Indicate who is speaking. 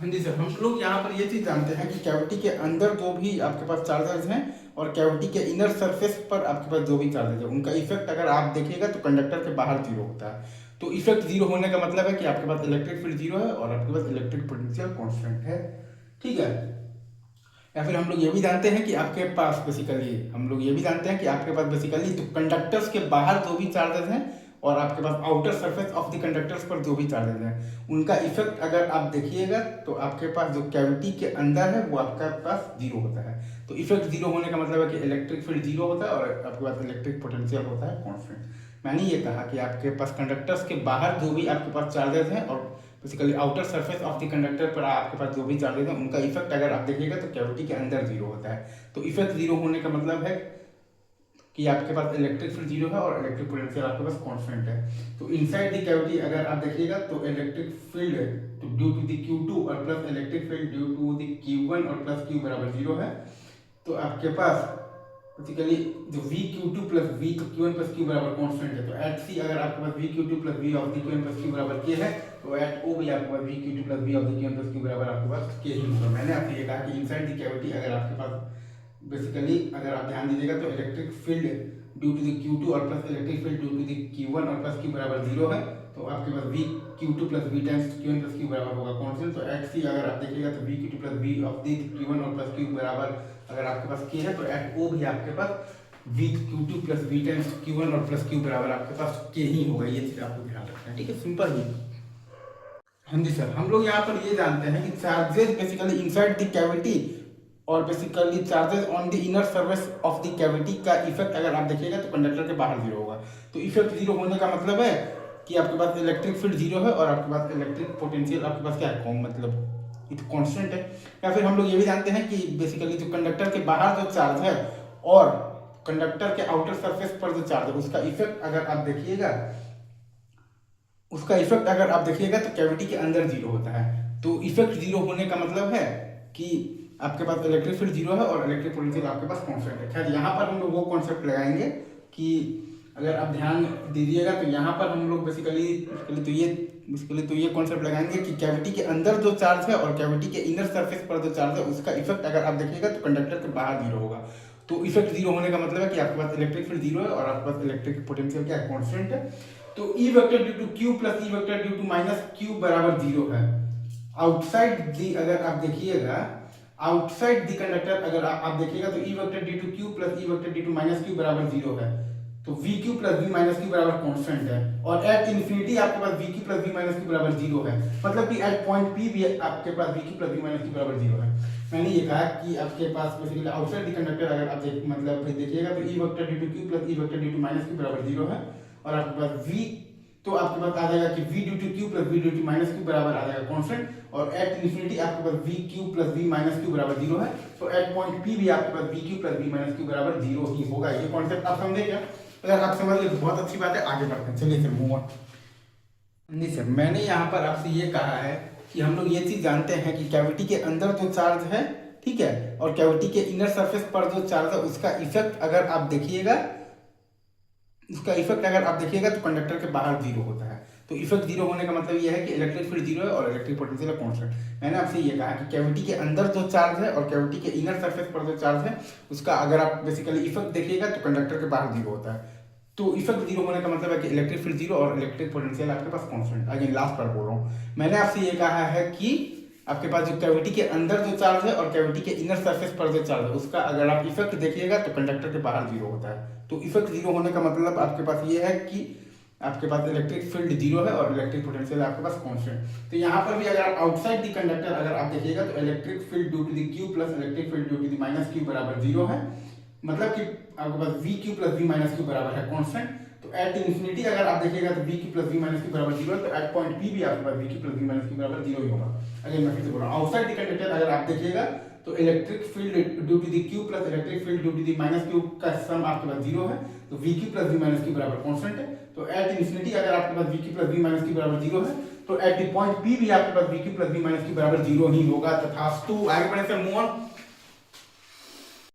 Speaker 1: हाँ जी सर, हम लोग यहाँ पर ये चीज़ जानते हैं कि कैविटी के अंदर जो भी आपके पास चार्जेस हैं और कैविटी के इनर सरफेस पर आपके पास जो भी चार्जेस है उनका इफेक्ट अगर आप देखिएगा तो कंडक्टर के बाहर जीरो होता है। तो इफेक्ट जीरो होने का मतलब है कि आपके पास इलेक्ट्रिक फील्ड जीरो है और आपके पास इलेक्ट्रिक पोटेंशियल कांस्टेंट है। ठीक है। या फिर हम लोग ये भी जानते हैं कि आपके पास बेसिकली हम लोग ये भी जानते हैं कि आपके पास बेसिकली तो कंडक्टर्स के बाहर जो भी चार्जेस हैं और आपके पास outer surface of the conductors पर जो भी चार्जेस हैं उनका इफेक्ट अगर आप देखिएगा तो आपके पास जो कैविटी के अंदर है वो आपके पास जीरो होता है। तो इफेक्ट जीरो होने का मतलब है कि इलेक्ट्रिक फील्ड जीरो होता है और आपके पास इलेक्ट्रिक पोटेंशियल होता है कॉन्स्टेंट। मैंने ये कहा कि आपके पास कंडक्टर्स के बाहर जो भी आपके पास चार्जेस हैं और basically outer surface of the conductor पर आपके पास जो भी चार्जेस हैं उनका इफेक्ट अगर आप देखिएगा तो कैविटी के अंदर जीरो होता है। तो इफेक्ट जीरो होने का मतलब है कि आपके पास इलेक्ट्रिक फील्ड जीरो है और इलेक्ट्रिक पोटेंशियल आपके पास कांस्टेंट है। तो इनसाइड द कैविटी अगर आप देखिएगा तो electric field due to the Q2 और plus electric field due to the Q1 और प्लस Q बराबर जीरो है। तो आपके पास बेसिकली जो VQ2 प्लस V तो Q1 प्लस Q बराबर कांस्टेंट है। तो एट C अगर आपके पास VQ2 plus V of the Q1 plus Q बराबर K है तो एट O भी आपके पास VQ2 plus V of the Q1 plus Q बराबर आपके पास K ही होगा। मैंने आपसे ये कहा कि इनसाइड द कैविटी अगर आपके पास बेसिकली अगर आप ध्यान दीजिएगा तो electric field due to the Q2 और plus electric field due to the Q1 और प्लस Q बराबर जीरो है। तो आपके पास VQ2 plus V times Q1 plus Q बराबर होगा कांस्टेंट। तो एट C अगर आप देखिएगा तो VQ2 plus V of the Q1 और प्लस Q बराबर अगर आपके पास K है तो एट O भी आपके पास VQ2 plus V times Q1 और प्लस Q बराबर आपके पास K ही होगा। ये चीज आपको ध्यान रखना है। ठीक है, सिंपल ही। हाँ जी सर, हम लोग यहाँ पर ये जानते हैं कि charges basically inside the cavity और basically charges on the inner surface of the cavity का इफेक्ट अगर आप देखिएगा तो कंडक्टर के बाहर जीरो होगा। तो इफेक्ट जीरो होने का मतलब है कि आपके पास इलेक्ट्रिक फील्ड जीरो है और आपके पास इलेक्ट्रिक पोटेंशियल आपके पास क्या है, मतलब ये तो कांस्टेंट है। या फिर हम लोग ये भी जानते हैं कि बेसिकली जो कंडक्टर के बाहर जो चार्ज है और कंडक्टर के आउटर सरफेस पर जो चार्ज है उसका इफेक्ट अगर आप देखिएगा तो कैविटी के अंदर जीरो होता है। तो इफेक्ट जीरो होने का मतलब है कि आपके पास इलेक्ट्रिक फील्ड जीरो है और इलेक्ट्रिक पोटेंशियल आपके पास कांस्टेंट है। खैर यहाँ पर हम लोग वो कॉन्सेप्ट लगाएंगे कि अगर आप ध्यान दीजिएगा तो यहाँ पर हम लोग बेसिकली तो ये कॉन्सेप्ट लगाएंगे कि कैविटी के अंदर जो चार्ज है और कैविटी के इनर सरफेस पर जो चार्ज है उसका इफेक्ट अगर आप देखिएगा तो कंडक्टर के बाहर जीरो होगा। तो इफेक्ट जीरो होने का मतलब है कि आपके पास इलेक्ट्रिक फील्ड जीरो है और आपके पास इलेक्ट्रिक पोटेंशियल क्या है, कांस्टेंट है। तो E vector due to Q plus E vector due to minus Q बराबर जीरो है। आउटसाइड दी अगर आप देखिएगा आउटसाइड दी कंडक्टर अगर आप देखिएगा तो E vector due to Q plus E vector due to minus Q बराबर जीरो है। तो VQ plus V minus Q बराबर कांस्टेंट है और एट इन्फिनिटी आपके पास VQ plus V minus Q बराबर जीरो है। मतलब कि एट पॉइंट P भी आपके पास VQ plus V minus Q बराबर जीरो है। मैंने ये कहा कि आपके पास बेसिकली आउटसाइड दी कंडक्टर अगर आप मतलब देखिएगा तो E vector due to Q plus E vector due to minus Q बराबर जीरो है और आपके पास V तो आपके पास आ जाएगा कि V due to Q plus V due to minus Q बराबर आ जाएगा कांस्टेंट और एट इन्फिनिटी आपके पास VQ plus V minus Q बराबर जीरो है। तो एट पॉइंट P भी आपके पास VQ plus V minus Q बराबर जीरो ही होगा। ये कॉन्सेप्ट आप समझे क्या? अगर आप समझ गए तो बहुत अच्छी बात है, आगे बढ़ते हैं। चलिए सर मूव ऑन। नहीं सर, मैंने यहाँ पर आपसे ये कहा है कि हम लोग ये चीज जानते हैं कि कैविटी के अंदर जो चार्ज है, ठीक है, और कैविटी के इनर सरफेस पर जो चार्ज है उसका इफेक्ट अगर आप देखिएगा तो कंडक्टर के बाहर जीरो होता है। तो इफेक्ट जीरो होने का मतलब यह है कि इलेक्ट्रिक फील्ड जीरो है और इलेक्ट्रिक पोटेंशियल कांस्टेंट। मैंने आपसे ये कहा कि कैविटी के अंदर जो चार्ज है और कैविटी के इनर सरफेस पर जो चार्ज है उसका अगर आप बेसिकली इफेक्ट देखिएगा तो कंडक्टर के बाहर जीरो होता है। तो इफेक्ट जीरो होने का मतलब है कि इलेक्ट्रिक फील्ड जीरो और इलेक्ट्रिक पोटेंशियल आपके पास कांस्टेंट। अगेन लास्ट बार बोल रहा हूँ, मैंने आपसे ये कहा है कि आपके पास जो कैविटी के अंदर जो चार्ज है और कैविटी के इनर सरफेस पर जो चार्ज है उसका अगर आप इफेक्ट देखिएगा तो कंडक्टर के बाहर जीरो होता है। तो इफेक्ट जीरो होने का मतलब आपके पास ये है कि आपके पास इलेक्ट्रिक फील्ड जीरो है और इलेक्ट्रिक पोटेंशियल आपके पास कांस्टेंट। तो यहाँ पर भी अगर आप आउटसाइड द कंडक्टर अगर आप देखिएगा तो electric field due to the Q plus electric field due to the minus Q बराबर जीरो है। मतलब कि आपके पास VQ plus V minus Q बराबर है कांस्टेंट। तो एट इन्फिनिटी अगर आप देखिएगा तो VQ plus V minus Q बराबर जीरो है। तो एट पॉइंट P भी आपके पास VQ plus V minus Q बराबर जीरो ही होगा। अगेन मैं फिर से बोल रहा हूँ, आउटसाइड द कंडक्टर अगर आप देखिएगा तो electric field due to the Q plus electric field due to the minus Q का सम आपके पास जीरो है। तो VQ plus V minus Q बराबर कांस्टेंट है। तो एट इन्फिनिटी अगर आपके पास VQ plus V minus Q बराबर जीरो है तो एट द पॉइंट P भी आपके पास VQ plus V minus Q बराबर जीरो ही होगा। तथास्तु। आगे बढ़े सर, मूव ऑन।